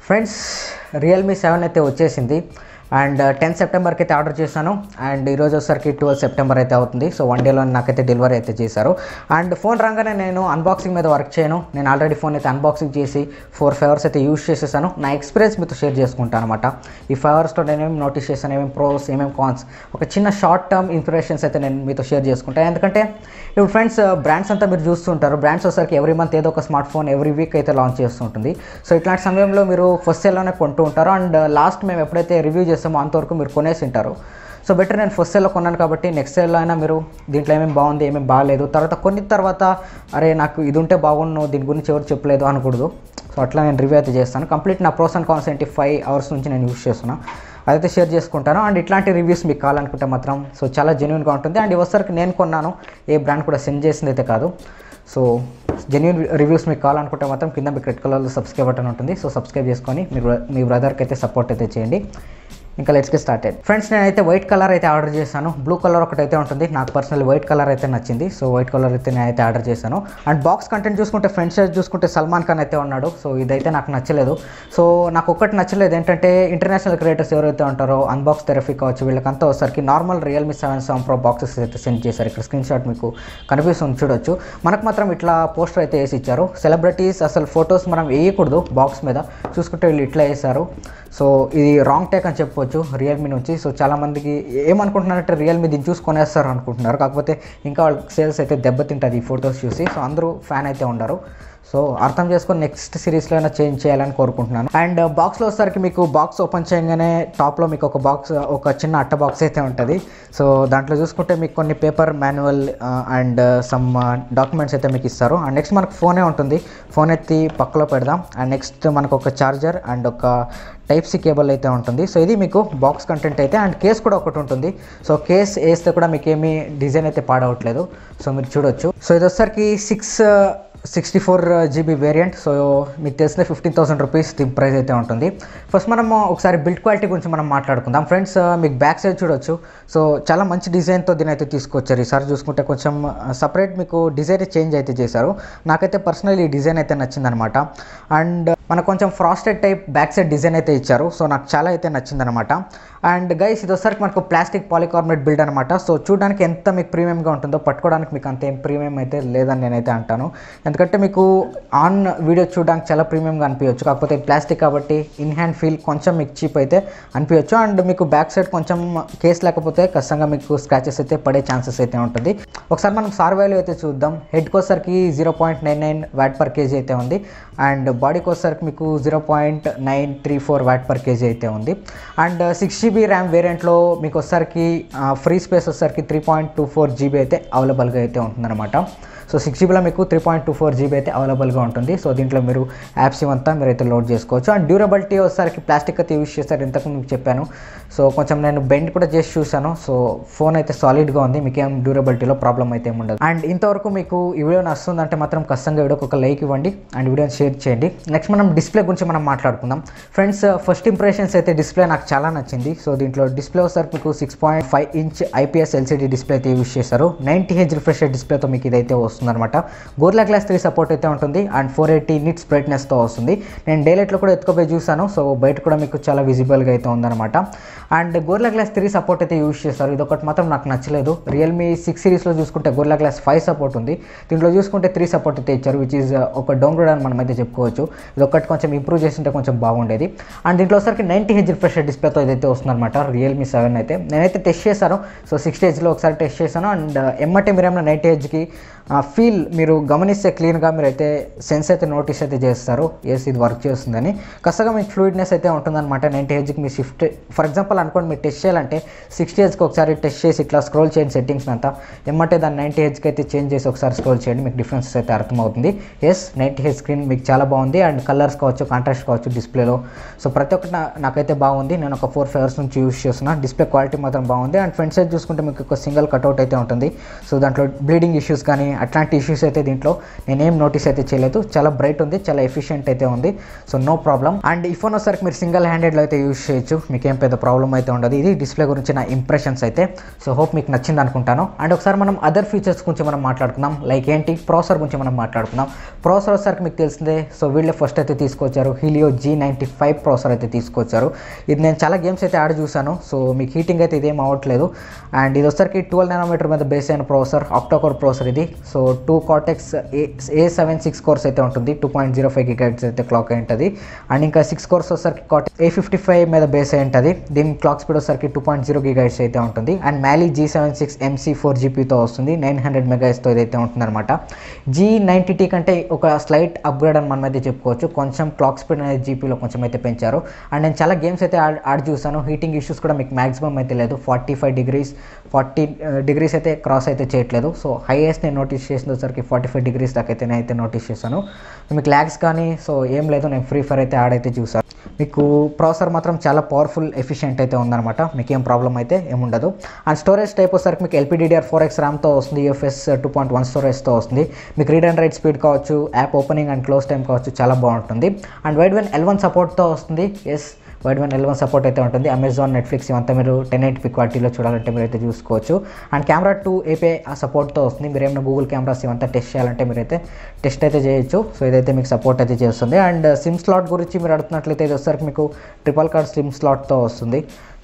Friends Realme 7 అయితే వచ్చేసింది and 10 సెప్టెంబర్కి అయితే ఆర్డర్ చేశాను అండ్ ఈరోజు వచ్చేసరికి 12 సెప్టెంబర్ అయితే అవుతుంది. సో 1 డేలో నాకైతే డెలివరీ అయితే చేశారు. అండ్ ఫోన్ రాగానే నేను అన్బాక్సింగ్ మీద వర్క్ చేయను. నేను ఆల్రెడీ ఫోన్ అయితే అన్బాక్సింగ్ చేసి 4-5 అవర్స్ అయితే యూజ్ చేసేసాను. నా ఎక్స్పీరియన్స్ మీతో షేర్ చేసుకుంటాను అనమాట. ఈ 5 అవర్స్లో నేను ఏమేమి నోటీస్ చేశాను, ఏమేమి ప్రోస్, ఏమేమి కాన్స్, ఒక చిన్న షార్ట్ టర్మ్ ఇంప్రెషన్స్ అయితే నేను మీతో షేర్ చేసుకుంటాను. ఎందుకంటే ఇప్పుడు ఫ్రెండ్స్ బ్రాండ్స్ అంతా మీరు చూస్తుంటారు. బ్రాండ్స్ వచ్చేసరికి ఎవ్రీ మంత్ ఏదో ఒక స్మార్ట్ ఫోన్ ఎవ్రీ వీక్ అయితే లాంచ్ చేస్తుంటుంది. సో ఇట్లాంటి సమయంలో మీరు ఫస్ట్ సేల్లోనే కొంటూ ఉంటారు అండ్ లాస్ట్ మేము ఎప్పుడైతే రివ్యూ చేస్తామో అంతవరకు మీరు కొనేసి ఉంటారు. సో బెటర్ నేను ఫస్ట్ సేల్లో కొన్నాను కాబట్టి నెక్స్ట్ సేల్లో అయినా మీరు దీంట్లో ఏమేమి బాగుంది, ఏమేమి బాగాలేదు, తర్వాత అరే నాకు ఇది ఉంటే బాగుండు, దీని గురించి ఎవరు చెప్పలేదు అనకూడదు. సో అట్లా నేను రివ్యూ అయితే చేస్తాను. కంప్లీట్ నా ప్రోస్ అండ్ కాన్స్ 5 అవర్స్ నుంచి నేను యూస్ చేస్తున్నాను. అదైతే షేర్ చేసుకుంటాను. అండ్ ఇట్లాంటి రివ్యూస్ మీకు కావాలనుకుంటే మాత్రం సో చాలా జెన్యూన్గా ఉంటుంది. అండ్ ఇవసరికి నేను కొన్నాను, ఏ బ్రాండ్ కూడా సెండ్ చేసింది అయితే కాదు. సో జెన్యూన్ రివ్యూస్ మీకు కావాలనుకుంటే మాత్రం కింద మీకు రెడ్ కలర్లో సబ్స్క్రైబ్ బటన్ ఉంటుంది. సో సబ్స్క్రైబ్ చేసుకొని మీరు మీ బ్రదర్కి అయితే సపోర్ట్ అయితే చేయండి. ఇంకా లెట్స్ గెట్ స్టార్టెడ్. ఫ్రెండ్స్ నేనైతే వైట్ కలర్ అయితే ఆర్డర్ చేశాను. బ్లూ కలర్ ఒకటైతే ఉంటుంది. నాకు పర్సనల్ వైట్ కలర్ అయితే నచ్చింది. సో వైట్ కలర్ అయితే నేనైతే ఆర్డర్ చేశాను. అండ్ బాక్స్ కంటెంట్ చూసుకుంటే ఫ్రంట్ సైడ్ చూసుకుంటే సల్మాన్ ఖాన్ అయితే ఉన్నాడు. సో ఇదైతే నాకు నచ్చలేదు. సో నాకు ఒకటి నచ్చలేదు ఏంటంటే ఇంటర్నేషనల్ క్రియేటర్స్ ఎవరైతే ఉంటారో అన్బాక్స్ థెరపీ కావచ్చు, వీళ్ళకంతా ఒకసారికి నార్మల్ రియల్మీ 7 Pro బాక్సెస్ అయితే సెండ్ చేశారు. ఇక్కడ స్క్రీన్ షాట్ మీకు కనిపిస్తుంది చూడొచ్చు. మనకు మాత్రం ఇట్లా పోస్టర్ అయితే వేసి ఇచ్చారు. సెలబ్రిటీస్ అసలు ఫొటోస్ మనం వేయకూడదు బాక్స్ మీద, చూసుకుంటే వీళ్ళు ఇట్లా వేశారు. సో ఇది రాంగ్ టేక్ అని చెప్పొచ్చు రియల్మీ నుంచి. సో చాలామందికి ఏమనుకుంటున్నారంటే రియల్మీ దీన్ని చూసి కొనేస్తారు అనుకుంటున్నారు. కాకపోతే ఇంకా వాళ్ళ సేల్స్ అయితే దెబ్బతింటుంది ఈ ఫొటోస్ చూసి. సో అందరూ ఫ్యాన్ అయితే ఉండరు. సో అర్థం చేసుకొని నెక్స్ట్ సిరీస్లో అయినా చేంజ్ చేయాలని కోరుకుంటున్నాను. అండ్ బాక్స్లో వచ్చేసరికి మీకు బాక్స్ ఓపెన్ చేయగానే టాప్లో మీకు ఒక చిన్న అట్ట బాక్స్ అయితే ఉంటుంది. సో దాంట్లో చూసుకుంటే మీకు కొన్ని paper manual and some documents అయితే మీకు ఇస్తారు. అండ్ నెక్స్ట్ మనకు ఫోనే ఉంటుంది. ఫోన్ ఎత్తి పక్కలో పెడదాం. అండ్ నెక్స్ట్ మనకు ఒక చార్జర్ అండ్ ఒక Type-C కేబుల్ అయితే ఉంటుంది. సో ఇది మీకు బాక్స్ కంటెంట్ అయితే. అండ్ కేస్ కూడా ఒకటి ఉంటుంది. సో కేస్ వేస్తే కూడా మీకు ఏమీ డిజైన్ అయితే పాడవట్లేదు. సో మీరు చూడొచ్చు. సో ఇది వచ్చేసరికి 64GB వేరియంట్. సో మీకు తెలిసిన 15,000 రూపీస్ దీని ప్రైస్ అయితే ఉంటుంది. ఫస్ట్ మనం ఒకసారి బిల్డ్ క్వాలిటీ గురించి మనం మాట్లాడుకుందాం. ఫ్రెండ్స్ మీకు బ్యాక్ సైడ్ చూడొచ్చు. సో చాలా మంచి డిజైన్తో దీని అయితే తీసుకొచ్చారు. ఈసారి చూసుకుంటే కొంచెం సపరేట్ మీకు డిజైన్ చేంజ్ అయితే చేశారు. నాకైతే పర్సనల్ ఈ డిజైన్ అయితే నచ్చిందనమాట. అండ్ మనకు కొంచెం frosted type back side design అయితే ఇచ్చారు. సో నాకు చాలా అయితే నచ్చిందనమాట. అండ్ గైస్ ఇది వచ్చేసరికి మనకు ప్లాస్టిక్ పాలికార్బోనేట్ బిల్డ్ అనమాట. సో చూడడానికి ఎంత మీకు ప్రీమియంగా ఉంటుందో పట్టుకోవడానికి మీకు అంత ఏం ప్రీమియం అయితే లేదని నేనైతే అంటాను. ఎందుకంటే మీకు ఆన్ వీడియో చూడడానికి చాలా ప్రీమియంగా అనిపించవచ్చు. కాకపోతే ప్లాస్టిక్ కాబట్టి ఇన్ హ్యాండ్ ఫీల్ కొంచెం మీకు చీప్ అయితే అనిపించవచ్చు. అండ్ మీకు బ్యాక్ సైడ్ కొంచెం కేస్ లేకపోతే ఖచ్చితంగా మీకు స్క్రాచెస్ అయితే పడే ఛాన్సెస్ అయితే ఉంటుంది. ఒకసారి మనం సార్ వాల్యూ అయితే చూద్దాం. హెడ్కి వచ్చేసరికి 0.99 Wh/kg అయితే ఉంది. అండ్ బాడీకి వచ్చేసరికి మీకు 0.934 Wh/kg అయితే ఉంది. అండ్ 6GB ర్యామ్ వేరియంట్లో మీకు వచ్చేసరికి ఫ్రీ స్పేస్ వచ్చేసరికి 3.24 GB అయితే అవైలబుల్గా అయితే ఉంటుందన్నమాట. సో 6GBలో మీకు 3.24 GB అయితే అవైలబుల్గా ఉంటుంది. సో దీంట్లో మీరు యాప్స్ ఇవంతా మీరు అయితే లోడ్ చేసుకోవచ్చు. అండ్ డ్యూరబిలిటీ వచ్చేసరికి ప్లాస్టిక్ అయితే యూస్ చేస్తారు, ఇంతకు మీకు చెప్పాను. సో కొంచెం నేను బెండ్ కూడా చేసి చూశాను. సో ఫోన్ అయితే సాలిడ్గా ఉంది, మీకు ఏం డ్యూరబిలిటీలో ప్రాబ్లం అయితే ఉండదు. అండ్ ఇంతవరకు మీకు ఈ వీడియో నచ్చుతుందంటే మాత్రం ఖచ్చితంగా వీడియోకి ఒక లైక్ ఇవ్వండి అండ్ వీడియోని షేర్ చేయండి. నెక్స్ట్ మనం డిస్ప్లే గురించి మనం మాట్లాడుకుందాం. ఫ్రెండ్స్ ఫస్ట్ ఇంప్రెషన్స్ అయితే డిస్ప్లే నాకు చాలా నచ్చింది. సో దీంట్లో డిస్ప్లే వచ్చేసరికి మీకు 6.5 ఇంచ్ IPS LCD డిస్ప్లే అయితే యూస్ చేశారు. 90Hz రిఫ్రెష్ డిస్ప్లేతో మీకు ఇదైతే వస్తుందన్నమాట. Gorilla Glass 3 సపోర్ట్ అయితే ఉంటుంది అండ్ 480 nits బ్రైట్నెస్తో వస్తుంది. నేను డైలైట్లో కూడా ఎత్తుకోపోయి చూసాను. సో బయట కూడా మీకు చాలా విజిబుల్గా అయితే ఉందన్నమాట. అండ్ Gorilla Glass 3 సపోర్ట్ అయితే యూస్ చేస్తారు. ఇదొకటి మాత్రం నాకు నచ్చలేదు. రియల్మీ 6 సిరీస్లో చూసుకుంటే Gorilla Glass 5 సపోర్ట్ ఉంది. దీంట్లో చూసుకుంటే 3 సపోర్ట్ అయితే ఇచ్చారు, విచ్ ఈజ్ ఒక డౌన్గ్రేడ్ అని మనం అయితే చెప్పుకోవచ్చు. ఇదొకటి కొంచెం ఇంప్రూవ్ చేస్తుంటే కొంచెం బాగుండేది. అండ్ దీంట్లో వచ్చరికి 90Hz రిఫ్రెష్ డిస్ప్లేతో ఇదైతే వస్తుందన్నమాట రియల్మీ 7 అయితే. నేనైతే టెస్ట్ చేశాను. సో 60Hzలో ఒకసారి టెస్ట్ చేశాను. అండ్ ఎమ్మటే మీరేమన్నా 90Hzకి ఫీల్ మీరు గమనిస్తే క్లీన్గా మీరు అయితే సెన్స్ అయితే నోటీస్ అయితే చేస్తారు, ఎస్ ఇది వర్క్ చేస్తుందని. ఖచ్చితంగా మీకు ఫ్లూయిడ్నెస్ అయితే ఉంటుందన్నమాట. 90Hzకి మీ షిఫ్ట్ ఫర్ ఎగ్జాంపుల్ అనుకోండి, మీరు టెస్ట్ చేయాలంటే 60Hzకి ఒకసారి టెస్ట్ చేసి ఇట్లా స్క్రోల్ చేయండి సెట్టింగ్స్ అంతా, ఎమ్మటే దాన్ని 90Hzకి అయితే చేంజ్ చేసి ఒకసారి స్క్రోల్ చేయండి, మీకు డిఫరెన్సెస్ అయితే అర్థమవుతుంది. ఎస్ 90Hz స్క్రీన్ మీకు చాలా బాగుంది. అండ్ కలర్స్ కావచ్చు, కాంట్రాస్ట్ కావచ్చు డిస్ప్లేలో. సో ప్రతి ఒక్కటి నాకైతే బాగుంది. నేను ఒక 4-5 అవర్స్ నుంచి యూస్ చేస్తున్నాను. డిస్ప్లే క్వాలిటీ మాత్రం బాగుంది. అండ్ ఫ్రంట్ సైడ్ చూసుకుంటే మీకు ఒక సింగిల్ కట్అవుట్ అయితే ఉంటుంది. సో దాంట్లో బ్లీడింగ్ ఇష్యూస్ కానీ అట్లా అట్లాంటి ఇష్యూస్ అయితే దీంట్లో నేనేం నోటీస్ అయితే చేయలేదు. చాలా బ్రైట్ ఉంది, చాలా ఎఫిషియెంట్ అయితే ఉంది. So no problem. అండ్ ఈ ఫోన్ వచ్చేసరికి మీరు సింగిల్ హ్యాండెడ్లో అయితే యూస్ చేయొచ్చు, మీకేం పెద్ద ప్రాబ్లం అయితే ఉండదు. ఇది డిస్ప్లే గురించి నా ఇంప్రెషన్స్ అయితే. సో హోప్ మీకు నచ్చింది అనుకుంటాను. అండ్ ఒకసారి మనం అదర్ ఫీచర్స్ గురించి మనం మాట్లాడుకుందాం. లైక్ ఏంటి, ప్రాసెసర్ గురించి మనం మాట్లాడుకుందాం. ప్రాసెసర్ వచ్చేసరికి మీకు తెలిసిందే, సో వీళ్ళే ఫస్ట్ అయితే తీసుకొచ్చారు Helio G95 ప్రాసెసర్ అయితే తీసుకొచ్చారు. ఇది నేను చాలా గేమ్స్ అయితే ఆడ చూసాను. సో మీకు హీటింగ్ అయితే ఇదేం అవ్వట్లేదు. అండ్ ఇది వచ్చేసరికి 12 nm మీద బేస్ అయిన ప్రాసెసర్, ఆక్టోకోర్ ప్రాసెసర్ ఇది. సో 2 Cortex A76 కోర్స్ అయితే ఉంటుంది, 2.05 GHz అయితే క్లాక్ అయి ఉంటుంది. అండ్ ఇంకా 6 కోర్స్ వచ్చేసరికి Cortex A55 మీద బేస్ అయి ఉంటుంది. దీని క్లాక్ స్పీడ్ వచ్చేసరికి 2.0 GHz అయితే ఉంటుంది. అండ్ Mali G76 MC4 GPUతో వస్తుంది, 900 MHz తో ఇదైతే ఉంటుందన్నమాట. G90T కంటే ఒక స్లైట్ అప్గ్రేడ్ అని మనం అయితే చెప్పుకోవచ్చు. కొంచెం క్లాక్ స్పీడ్ అనేది జీపీలో కొంచెం అయితే పెంచారు. అండ్ నేను చాలా గేమ్స్ అయితే ఆడి చూసాను. హీటింగ్ ఇష్యూస్ కూడా మీకు మ్యాక్సిమం అయితే లేదు. 40 degrees అయితే క్రాస్ అయితే చేయట్లేదు. సో హైయెస్ట్ నేను నోటీస్ చేసిన వచ్చరికి 45 degrees దాకా అయితే నేను అయితే నోటీస్ చేశాను. మీకు ల్యాగ్స్ కానీ సో ఏం లేదు. నేను ఫ్రీ ఫైర్ అయితే ఆడైతే చూసాను. మీకు ప్రాసెసర్ మాత్రం చాలా పవర్ఫుల్ ఎఫిషియెంట్ అయితే ఉందన్నమాట. మీకు ఏం ప్రాబ్లం అయితే ఏముండదు. అండ్ స్టోరేజ్ టైప్ వచ్చేసరికి మీకు LPDDR4X ర్యామ్తో వస్తుంది, UFS 2.1 స్టోరేజ్తో వస్తుంది. మీకు రీడ్ అండ్ రైట్ స్పీడ్ కావచ్చు, app opening and close time కావచ్చు, చాలా బాగుంటుంది. అండ్ వైడ్ వన్ L1 సపోర్ట్తో వస్తుంది. Yes, wide one L1 support అయితే ఉంటుంది. అమెజాన్, నెట్ఫ్లిక్స్ ఇవంతా మీరు 1080p క్వాలిటీలో చూడాలంటే మీరైతే చూసుకోవచ్చు. అండ్ కెమెరా 2 API ఆ సపోర్ట్తో వస్తుంది. మీరు ఏమైనా గూగుల్ కెమెరాస్ ఇవంతా టెస్ట్ చేయాలంటే మీరైతే టెస్ట్ అయితే చేయొచ్చు. సో ఇదైతే మీకు సపోర్ట్ అయితే చేస్తుంది. అండ్ సిమ్ స్లాట్ గురించి మీరు అడుగుతున్నట్లయితే ఇది వచ్చేసరికి మీకు ట్రిపుల్ కార్డ్ సిమ్ స్లాట్తో వస్తుంది.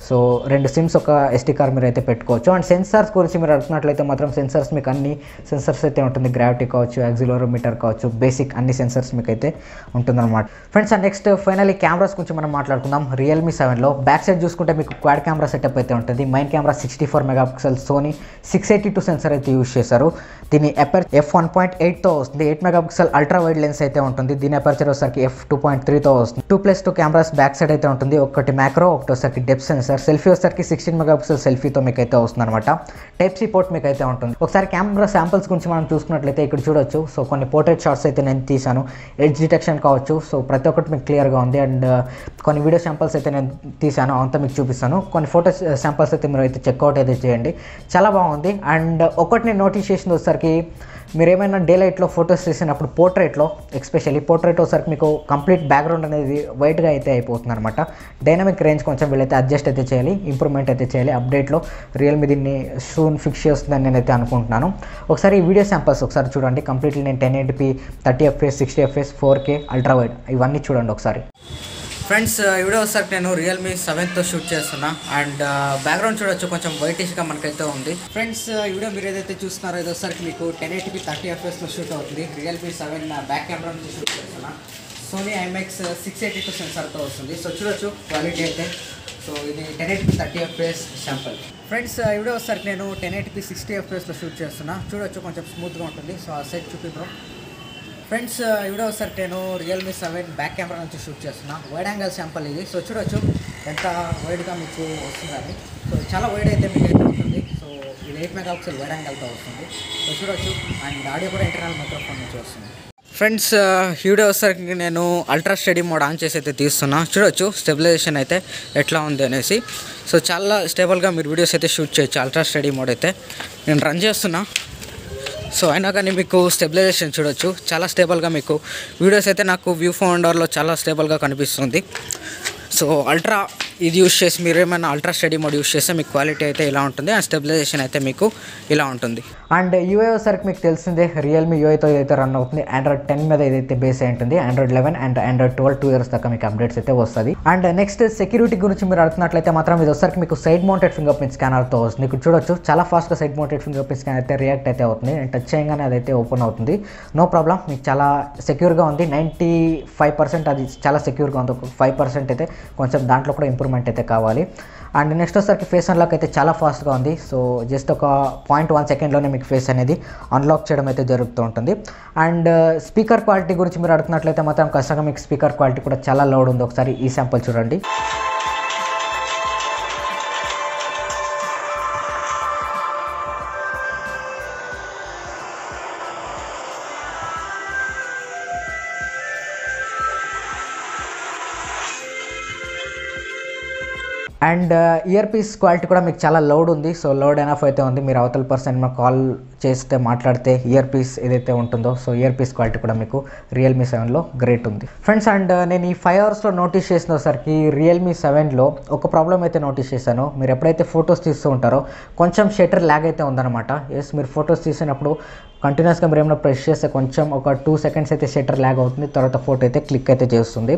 సో 2 సిమ్స్ ఒక SD కార్డ్ మీరు అయితే పెట్టుకోవచ్చు. అండ్ సెన్సార్స్ గురించి మీరు అడుగుతున్నట్లయితే మాత్రం సెన్సార్స్ మీకు అన్ని సెన్సార్స్ అయితే ఉంటుంది. గ్రావిటీ కావచ్చు, యాక్సిలరోమీటర్ కావచ్చు, బేసిక్ అన్ని సెన్సార్స్ మీకు అయితే ఉంటుందన్నమాట. Friends, and next finally cameras గురించి మనం మాట్లాడుకుందాం. Realme 7లో బ్యాక్ సైడ్ చూసుకుంటే మీకు క్వాడ్ కెమెరా సెటప్ అయితే ఉంటుంది. Main camera 64 MP Sony 682 sensor అయితే యూస్ చేశారు. దీని f1.8తో వస్తుంది. 8 MP అల్ట్రా వైడ్ లెన్స్ అయితే ఉంటుంది. దీని అపర్చర్ వచ్చేసరికి f2.3తో వస్తుంది. 2+2 కెమెరాస్ బ్యాక్ సైడ్ అయితే ఉంటుంది. ఒకటి మ్యాక్రో, ఒకటి వచ్చేసరికి డెప్త్ సెన్సార్. సెల్ఫీ వచ్చేసరికి 16 MP సెల్ఫీతో మీకు అయితే వస్తుంది అనమాట. టైప్ సి పోర్ట్ మీకు అయితే ఉంటుంది. ఒకసారి కెమెరా శాంపిల్స్ గురించి మనం చూసుకున్నట్లయితే ఇక్కడ చూడొచ్చు. సో కొన్ని పోర్ట్రేట్ షాట్స్ అయితే నేను తీసాను. ఎడ్జ్ డిటెక్షన్ కావచ్చు, సో ప్రతి ఒక్కటి మీకు క్లియర్గా ఉంది. అండ్ కొన్ని వీడియో శాంపిల్స్ అయితే నేను తీసాను, అంతా మీకు చూపిస్తాను. కొన్ని ఫోటో శాంపిల్స్ అయితే మీరు అయితే చెక్అవుట్ అయితే చేయండి, చాలా బాగుంది. అండ్ ఒకటి నేను నోటీస్ చేసింది వచ్చేసరికి మీరు ఏమైనా డే లైట్లో ఫొటోస్ తీసినప్పుడు పోర్ట్రేట్లో, ఎస్పెషల్లీ పోర్ట్రేట్ వచ్చేసరికి మీకు కంప్లీట్ బ్యాక్గ్రౌండ్ అనేది వైట్గా అయితే అయిపోతుంది అనమాట. డైనమిక్ రేంజ్ కొంచెం వీళ్ళైతే అడ్జస్ట్ అయితే చేయాలి, ఇంప్రూవ్మెంట్ అయితే చేయాలి. అప్డేట్లో రియల్మీ దీన్ని సూన్ ఫిక్స్ చేస్తుందని నేనైతే అనుకుంటున్నాను. ఒకసారి ఈ వీడియో శాంపిల్స్ ఒకసారి చూడండి. కంప్లీట్లీ నేను 1080p 30 FPS 60 FPS 4K ultra wide ఇవన్నీ చూడండి ఒకసారి. ఫ్రెండ్స్, ఈ వీడియో వచ్చేసరికి నేను Realme 7తో షూట్ చేస్తున్నా. అండ్ బ్యాక్గ్రౌండ్ చూడొచ్చు, కొంచెం వైటిష్గా మనకైతే ఉంది. ఫ్రెండ్స్, ఈ వీడియో మీరు ఏదైతే చూస్తున్నారో ఇది వచ్చేసరికి మీకు 1080p 30 FPSలో షూట్ అవుతుంది. Realme 7 బ్యాక్ కెమెరా నుంచి షూట్ చేస్తున్నా. సోనీ IMX 682 సెన్సార్తో వస్తుంది. సో చూడొచ్చు క్వాలిటీ అయితే. సో ఇది 1080p 30 FPS శాంపుల్. ఫ్రెండ్స్, ఈ వీడియో వచ్చేసరికి నేను 1080p 60 FPSలో షూట్ చేస్తున్నా. చూడొచ్చు కొంచెం స్మూత్గా ఉంటుంది. సో ఆ సైడ్ చూపిద్దాం. ఫ్రెండ్స్, ఈ వీడియో వచ్చేసరికి నేను Realme 7 బ్యాక్ కెమెరా నుంచి షూట్ చేస్తున్నా. వైడ్ యాంగిల్ శాంపుల్ ఇది. సో చూడొచ్చు ఎంత వైడ్గా మీకు వస్తుందని. సో చాలా వైడ్ అయితే మీకు అయితే ఉంటుంది. సో ఇది 8 MP వైడ్ యాంగిల్తో వస్తుంది. సో చూడొచ్చు. అండ్ ఆడియో కూడా ఇంటర్నల్ మైక్రోఫోన్ నుంచి వస్తుంది. ఫ్రెండ్స్, ఈ వీడియో వచ్చేసరికి నేను అల్ట్రా స్టడీ మోడ్ ఆన్ చేసి అయితే తీస్తున్నా. చూడొచ్చు స్టెబిలైజేషన్ అయితే ఎట్లా ఉంది అనేసి. సో చాలా స్టేబుల్గా మీరు వీడియోస్ అయితే షూట్ చేయొచ్చు. అల్ట్రా స్టడీ మోడ్ అయితే నేను రన్ చేస్తున్నా. సో అయినా కానీ మీకు స్టెబిలైజేషన్ చూడొచ్చు, చాలా స్టేబుల్గా మీకు వీడియోస్ అయితే నాకు వ్యూ ఫౌండర్లో చాలా స్టేబుల్గా కనిపిస్తుంది. సో అల్ట్రా ఇది యూస్ చేసి మీరు ఏమైనా అల్ట్రా స్టడీ మోడ్ యూస్ చేస్తే మీకు క్వాలిటీ అయితే ఇలా ఉంటుంది. అండ్ స్టెబిలైజేషన్ అయితే మీకు ఇలా ఉంటుంది. అండ్ యూఐ వచ్చేసరికి మీకు తెలిసిందే Realme యూఐతో ఏదైతే రన్ అవుతుంది. Android 10 మీద ఏదైతే బేస్ అయి ఉంటుంది. Android 11 అండ్ Android 12 2 years దాకా మీకు అప్డేట్స్ అయితే వస్తుంది. అండ్ నెక్స్ట్ సెక్యూరిటీ గురించి మీరు అడుగుతున్నట్లయితే మాత్రం ఇది వచ్చేసరికి మీకు సైడ్ మౌంటెడ్ ఫింగర్ ప్రింట్ స్కానర్తో వస్తుంది. ఇక్కడ చూడొచ్చు చాలా ఫాస్ట్గా side mounted finger print scanner అయితే రియాక్ట్ అయితే అవుతుంది. అండ్ టచ్ చేయగానే అదైతే ఓపెన్ అవుతుంది. నో ప్రాబ్లం, మీకు చాలా సెక్యూర్గా ఉంది. 95% అది చాలా సెక్యూర్గా ఉంది. ఒక 5% అయితే కొంచెం దాంట్లో కూడా ఇంప్రూవ్మెంట్ అయితే కావాలి. అండ్ నెక్స్ట్ వచ్చేసరికి ఫేస్ అన్లాక్ అయితే చాలా ఫాస్ట్గా ఉంది. సో జస్ట్ ఒక 0.1 సెకండ్లోనే మీకు ఫేస్ అనేది అన్లాక్ చేయడం అయితే జరుగుతూ ఉంటుంది. అండ్ స్పీకర్ క్వాలిటీ గురించి మీరు అడుగుతున్నట్లయితే మాత్రం ఖచ్చితంగా మీకు స్పీకర్ క్వాలిటీ కూడా చాలా లౌడ్ ఉంది. ఒకసారి ఈ శాంపుల్ చూడండి. అండ్ ఇయర్ పీస్ క్వాలిటీ కూడా మీకు చాలా లౌడ్ ఉంది. సో లౌడ్ ఎనఫ్ అయితే ఉంది. మీరు అవతల పర్సన్ మాకు కాల్ చేస్తే మాట్లాడితే ఇయర్ పీస్ ఏదైతే ఉంటుందో సో ఇయర్ పీస్ క్వాలిటీ కూడా మీకు రియల్మీ 7లో గ్రేట్ ఉంది ఫ్రెండ్స్. అండ్ నేను ఈ 5 అవర్స్లో నోటీస్ చేసినసరికి రియల్మీ 7లో ఒక ప్రాబ్లం అయితే నోటీస్ చేశాను. మీరు ఎప్పుడైతే ఫొటోస్ తీస్తూ ఉంటారో కొంచెం షటర్ ల్యాగ్ అయితే ఉందన్నమాట. ఎస్, మీరు ఫొటోస్ తీసినప్పుడు కంటిన్యూస్గా మీరు ఏమైనా ప్రెస్ చేస్తే కొంచెం ఒక 2 సెకండ్స్ అయితే షటర్ ల్యాగ్ అవుతుంది, తర్వాత ఫోటో అయితే క్లిక్ అయితే చేస్తుంది.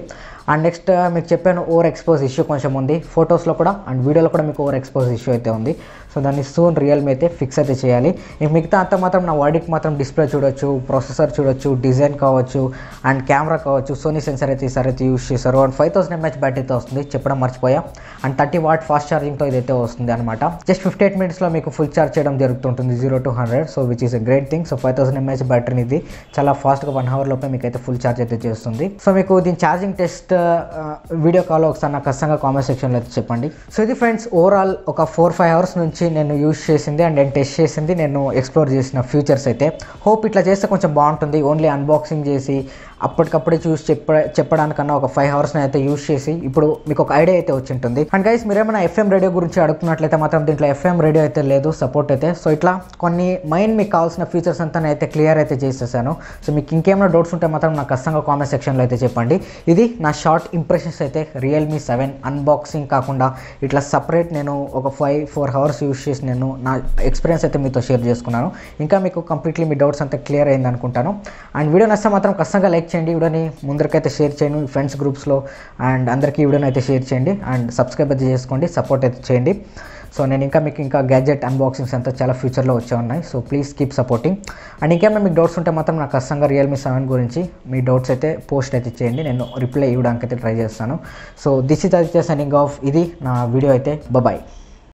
అండ్ నెక్స్ట్ మీకు చెప్పాను ఓవర్ ఎక్స్పోజ్ ఇష్యూ కొంచెం ఉంది ఫొటోస్లో కూడా, అండ్ వీడియోలో కూడా మీకు ఓవర్ ఎక్స్పోజ్ ఇష్యూ అయితే ఉంది. సో దాన్ని సూన్ రియల్మీ అయితే ఫిక్స్ అయితే చేయాలి. మిగతా అంతా మాత్రం నా వాడికి మాత్రం డిస్ప్లే చూడొచ్చు, ప్రాసెసర్ చూడొచ్చు, డిజైన్ కావచ్చు, అండ్ కెమెరా కావచ్చు. సోనీ సెన్సర్ అయితే ఈసారి అయితే యూస్ చేశారు. అండ్ 5000 mAh బ్యాటరీతో వస్తుంది, చెప్పడం మర్చిపోయా. అండ్ 30 వాట్ ఫాస్ట్ ఛార్జింగ్తో ఇదైతే వస్తుంది అనమాట. జస్ట్ 58 మినిట్స్లో మీకు ఫుల్ ఛార్జ్ చేయడం జరుగుతుంటుంది 0 to 100. So which is a great thing. So 5000 mAh బ్యాటరీని ఇది చాలా ఫాస్ట్గా 1 అవర్ లోపే మీకు అయితే ఫుల్ ఛార్జ్ అయితే చేస్తుంది. సో మీకు దీని ఛార్జింగ్ టెస్ట్ వీడియో కాల్ ఒకసారి నాకు ఖచ్చితంగా కామెంట్ సెక్షన్లో అయితే చెప్పండి. సో ఇది ఫ్రెండ్స్ ఓవరాల్ ఒక 4-5 అవర్స్ నుంచి నేను యూస్ చేసింది అండ్ నేను టెస్ట్ చేసింది, నేను ఎక్స్ప్లోర్ చేసిన ఫ్యూచర్స్ అయితే. హోప్ ఇట్లా చేస్తే కొంచెం బాగుంటుంది. ఓన్లీ అన్బాక్సింగ్ చేసి అప్పటికప్పుడే చూసి చెప్పడానికన్నా ఒక 5 అవర్స్ని అయితే యూస్ చేసి ఇప్పుడు మీకు ఒక ఐడియా అయితే వచ్చి ఉంటుంది. అండ్ గైస్ మీరేమైనా FM రేడియో గురించి అడుగుతున్నట్లయితే మాత్రం దీంట్లో FM రేడియో అయితే లేదు, సపోర్ట్ అయితే. సో ఇట్లా కొన్ని మీకు కావాల్సిన ఫీచర్స్ అంతా అయితే క్లియర్ అయితే చేసేసాను. సో మీకు ఇంకేమైనా డౌట్స్ ఉంటే మాత్రం నాకు ఖచ్చితంగా కామెంట్ సెక్షన్లో అయితే చెప్పండి. ఇది నా షార్ట్ ఇంప్రెషన్స్ అయితే రియల్మీ 7 అన్బాక్సింగ్ కాకుండా ఇట్లా సపరేట్ నేను ఒక 5-4 అవర్స్ యూస్ చేసి నేను నా ఎక్స్పీరియన్స్ అయితే మీతో షేర్ చేసుకున్నాను. ఇంకా మీకు కంప్లీట్లీ మీ డౌట్స్ అంతా క్లియర్ అయింది అనుకుంటాను. అండ్ వీడియో నచ్చితే మాత్రం ఖచ్చితంగా లైక్ చేయండి, వీడియోని ముందరికైతే షేర్ చేయండి మీ ఫ్రెండ్స్ గ్రూప్స్లో, అండ్ అందరికీ ఈ వీడియోని అయితే షేర్ చేయండి. అండ్ సబ్స్క్రైబ్ అయితే చేసుకోండి, సపోర్ట్ అయితే చేయండి. సో నేను ఇంకా గ్యాడ్జెట్ అన్బాక్సింగ్స్ అంతా చాలా ఫ్యూచర్లో వచ్చే ఉన్నాయి. So please keep supporting. And ఇంకేమైనా మీకు డౌట్స్ ఉంటే మాత్రం నాకు ఖచ్చితంగా రియల్మీ 7 గురించి మీ డౌట్స్ అయితే పోస్ట్ అయితే చేయండి, నేను రిప్లై ఇవ్వడానికి అయితే ట్రై చేస్తాను. So this is Aditya signing off. ఇది నా వీడియో అయితే. బాయ్.